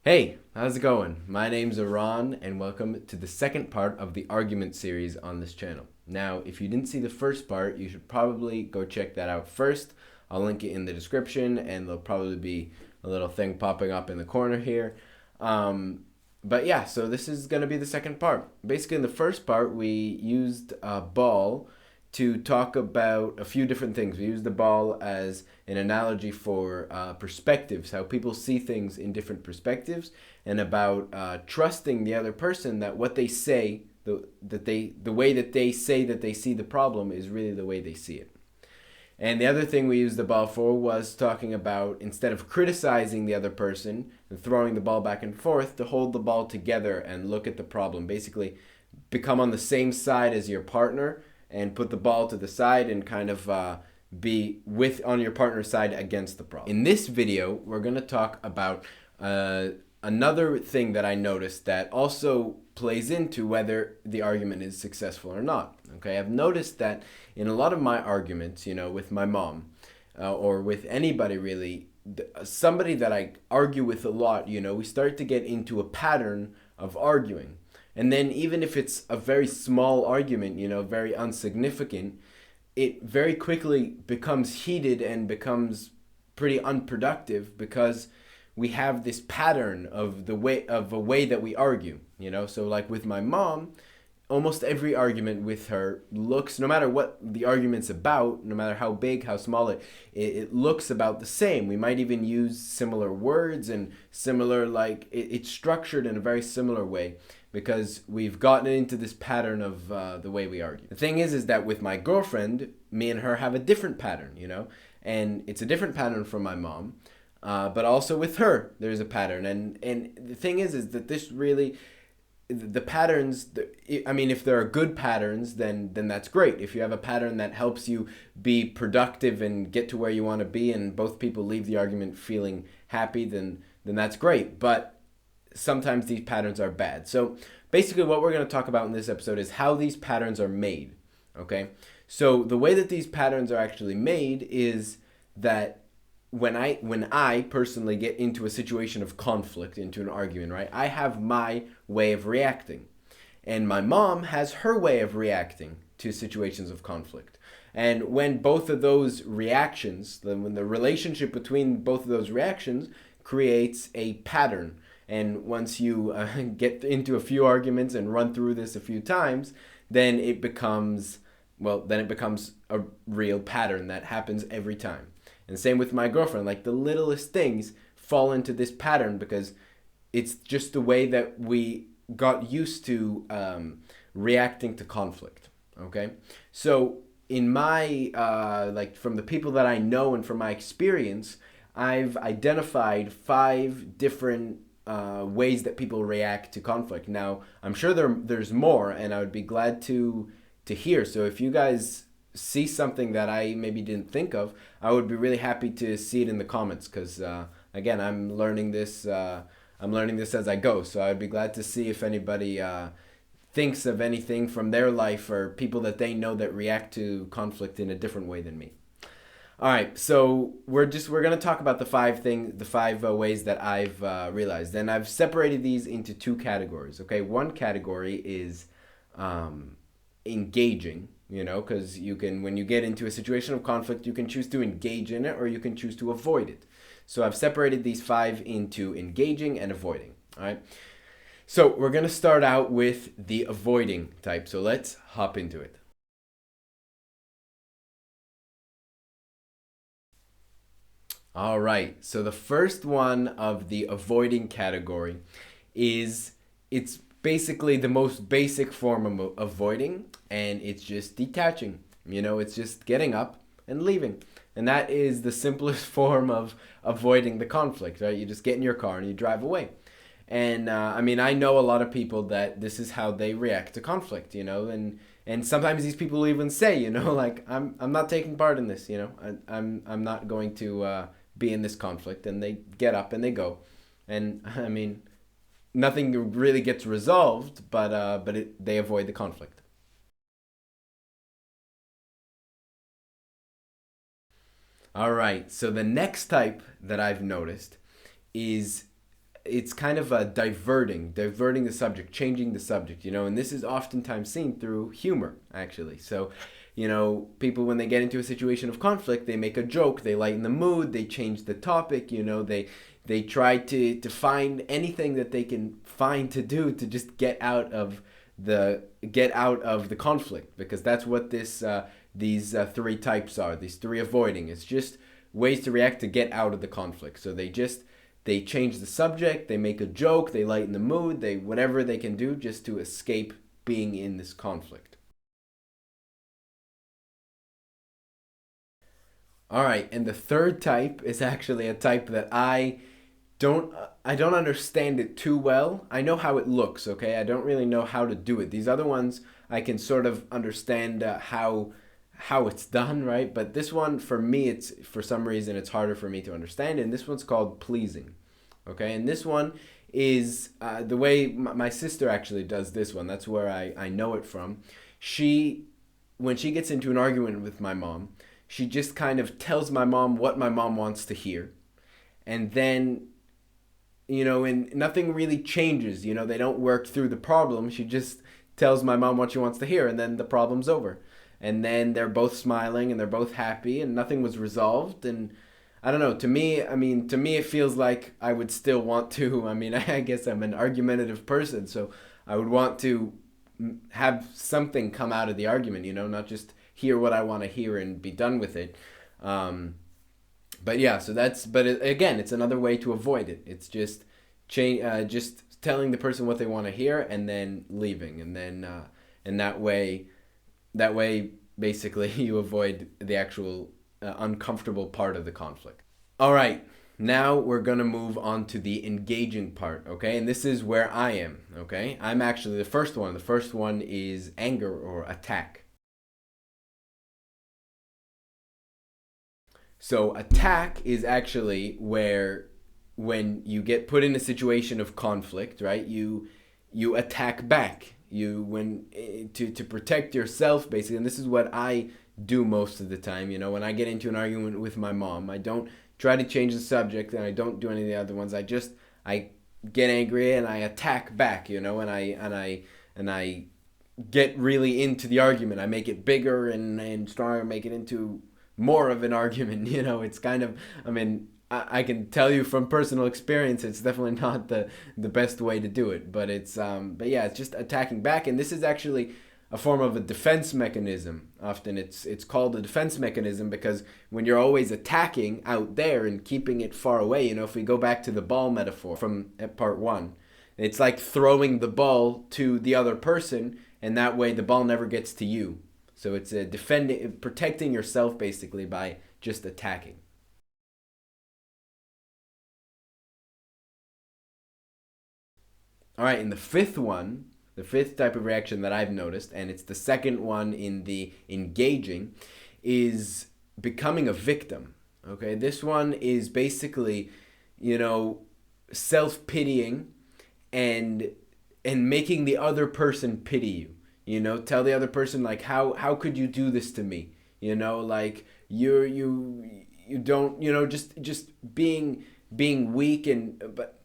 Hey, how's it going? My name's Iran, and welcome to the second part of the argument series on this channel. Now, if you didn't see the first part, you should probably go check that out first. I'll link it in the description, and there'll probably be a little thing popping up in the corner here. But yeah, so this is going to be the second part. Basically, in the first part, we used a ball to talk about a few different things. We used the ball as an analogy for perspectives, how people see things in different perspectives, and about trusting the other person that what they say, the way that they say that they see the problem is really the way they see it. And the other thing we used the ball for was talking about, instead of criticizing the other person and throwing the ball back and forth, to hold the ball together and look at the problem. Basically, become on the same side as your partner and put the ball to the side and kind of be with on your partner's side against the problem. In this video, we're going to talk about another thing that I noticed that also plays into whether the argument is successful or not. Okay, I've noticed that in a lot of my arguments, with my mom or with anybody really, somebody that I argue with a lot, we start to get into a pattern of arguing. And then even if it's a very small argument, very insignificant, it very quickly becomes heated and becomes pretty unproductive because we have this pattern of a way that we argue, So like with my mom, almost every argument with her looks, no matter what the argument's about, no matter how big, how small it looks about the same. We might even use similar words and similar, it's structured in a very similar way because we've gotten into this pattern of the way we argue. The thing is that with my girlfriend, me and her have a different pattern, and it's a different pattern from my mom. But also with her, there's a pattern, and the thing is that this really, the patterns. I mean, if there are good patterns, then that's great. If you have a pattern that helps you be productive and get to where you want to be, and both people leave the argument feeling happy, then that's great. But sometimes these patterns are bad. So basically, what we're going to talk about in this episode is how these patterns are made. Okay, so the way that these patterns are actually made is that when I personally get into a situation of conflict, into an argument, right? I have my way of reacting, and my mom has her way of reacting to situations of conflict. And when both of those reactions, when the relationship between both of those reactions creates a pattern, and once you get into a few arguments and run through this a few times, then it becomes a real pattern that happens every time. And same with my girlfriend, like the littlest things fall into this pattern because it's just the way that we got used to reacting to conflict. Okay, so in my from the people that I know and from my experience, I've identified 5 different ways that people react to conflict. Now, I'm sure there's more, and I would be glad to hear. So if you guys see something that I maybe didn't think of, I would be really happy to see it in the comments because again, I'm learning this. I'm learning this as I go, so I'd be glad to see if anybody thinks of anything from their life or people that they know that react to conflict in a different way than me. All right, so we're gonna talk about the five ways that I've realized, and I've separated these into 2 categories. Okay, one category is engaging, because you can, when you get into a situation of conflict, you can choose to engage in it or you can choose to avoid it. So I've separated these 5 into engaging and avoiding. All right. So we're going to start out with the avoiding type. So let's hop into it. All right. So the first one of the avoiding category is, it's basically the most basic form of avoiding, and it's just detaching. It's just getting up and leaving. And that is the simplest form of avoiding the conflict, right? You just get in your car and you drive away. And I mean, I know a lot of people that this is how they react to conflict, and sometimes these people even say, like, I'm not taking part in this, I'm not going to be in this conflict, and they get up and they go. And I mean, nothing really gets resolved, but they avoid the conflict. All right. So the next type that I've noticed is it's kind of a diverting the subject, changing the subject, and this is oftentimes seen through humor, actually. So, people, when they get into a situation of conflict, they make a joke, they lighten the mood, they change the topic, they try to find anything that they can find to do to just get out of the conflict, because that's what these three types are. These three avoiding. It's just ways to react to get out of the conflict. So they change the subject, they make a joke, they lighten the mood, they whatever they can do just to escape being in this conflict. All right, and the third type is actually a type that don't I don't understand it too well. I know how it looks, okay? I don't really know how to do it. These other ones I can sort of understand how it's done, right? But this one, for me, it's for some reason it's harder for me to understand, and this one's called pleasing. Okay, and this one is the way my sister actually does this one. That's where I know it from. She, when she gets into an argument with my mom, she just kind of tells my mom what my mom wants to hear. And then, and nothing really changes. They don't work through the problem. She just tells my mom what she wants to hear, and then the problem's over. And then they're both smiling and they're both happy, and nothing was resolved. And I don't know. To me, it feels like I would still want to. I guess I'm an argumentative person, so I would want to have something come out of the argument. Not just hear what I want to hear and be done with it. But yeah, so again, it's another way to avoid it. It's just telling the person what they want to hear and then leaving, and that way, basically, you avoid the actual uncomfortable part of the conflict. All right, now we're going to move on to the engaging part, okay? And this is where I am, okay? I'm actually the first one. The first one is anger or attack. So attack is actually where, when you get put in a situation of conflict, right? You attack back. To protect yourself, basically. And this is what I do most of the time. When I get into an argument with my mom, I don't try to change the subject, and I don't do any of the other ones. I get angry and I attack back. And I get really into the argument. I make it bigger and stronger, make it into more of an argument. It's kind of, I can tell you from personal experience, it's definitely not the best way to do it. But but yeah, it's just attacking back, and this is actually a form of a defense mechanism. Often it's called a defense mechanism because when you're always attacking out there and keeping it far away, if we go back to the ball metaphor from part one, it's like throwing the ball to the other person, and that way the ball never gets to you. So it's protecting yourself basically by just attacking. All right, and the fifth type of reaction that I've noticed, and it's the second one in the engaging, is becoming a victim. Okay, this one is basically, self-pitying and making the other person pity you. Tell the other person, like, how could you do this to me? Like you don't, just being weak, but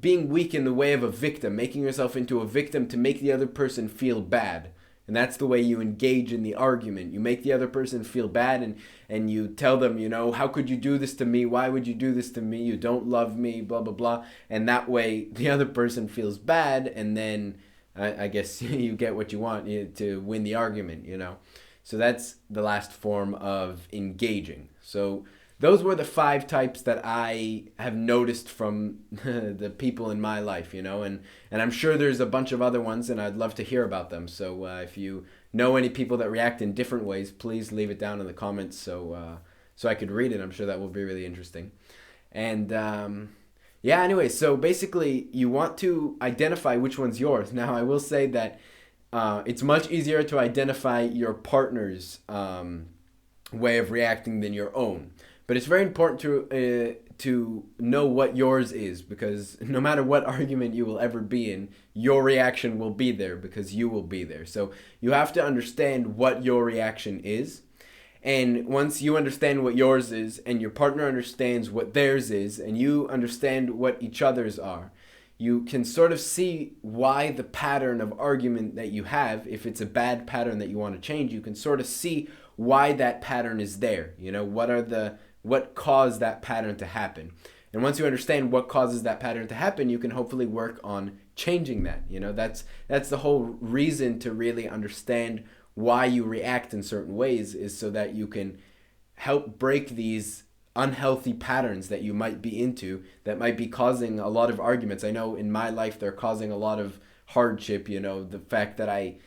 being weak in the way of a victim, making yourself into a victim to make the other person feel bad. And that's the way you engage in the argument. You make the other person feel bad, and you tell them, how could you do this to me? Why would you do this to me? You don't love me, blah, blah, blah. And that way the other person feels bad, and then I guess you get what you want, to win the argument. So that's the last form of engaging. So those were the 5 types that I have noticed from the people in my life, and I'm sure there's a bunch of other ones, and I'd love to hear about them. So if you know any people that react in different ways, please leave it down in the comments so I could read it. I'm sure that will be really interesting. And yeah, anyway, so basically you want to identify which one's yours. Now, I will say that it's much easier to identify your partner's way of reacting than your own. But it's very important to know what yours is, because no matter what argument you will ever be in, your reaction will be there because you will be there. So you have to understand what your reaction is. And once you understand what yours is and your partner understands what theirs is and you understand what each other's are, you can sort of see why the pattern of argument that you have, if it's a bad pattern that you want to change, you can sort of see why that pattern is there. You know, what caused that pattern to happen. And once you understand what causes that pattern to happen, you can hopefully work on changing that. You know, that's the whole reason to really understand why you react in certain ways, is so that you can help break these unhealthy patterns that you might be into, that might be causing a lot of arguments. I know in my life they're causing a lot of hardship. You know, the fact that I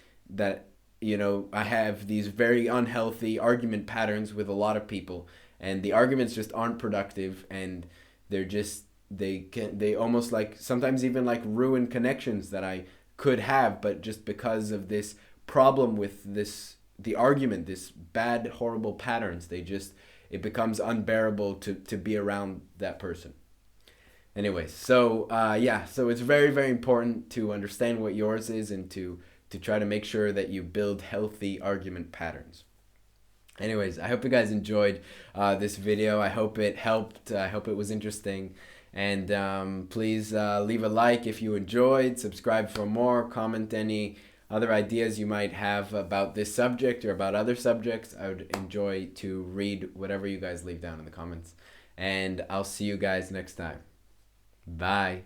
have these very unhealthy argument patterns with a lot of people, and the arguments just aren't productive, and they almost like sometimes even like ruin connections that I could have, but just because of this problem with the argument, this bad horrible patterns, it becomes unbearable to be around that person. Anyways, so it's very, very important to understand what yours is, and to try to make sure that you build healthy argument patterns. Anyways, I hope you guys enjoyed this video. I hope it helped. I hope it was interesting. And please leave a like if you enjoyed, subscribe for more, comment any other ideas you might have about this subject or about other subjects. I would enjoy to read whatever you guys leave down in the comments. And I'll see you guys next time. Bye.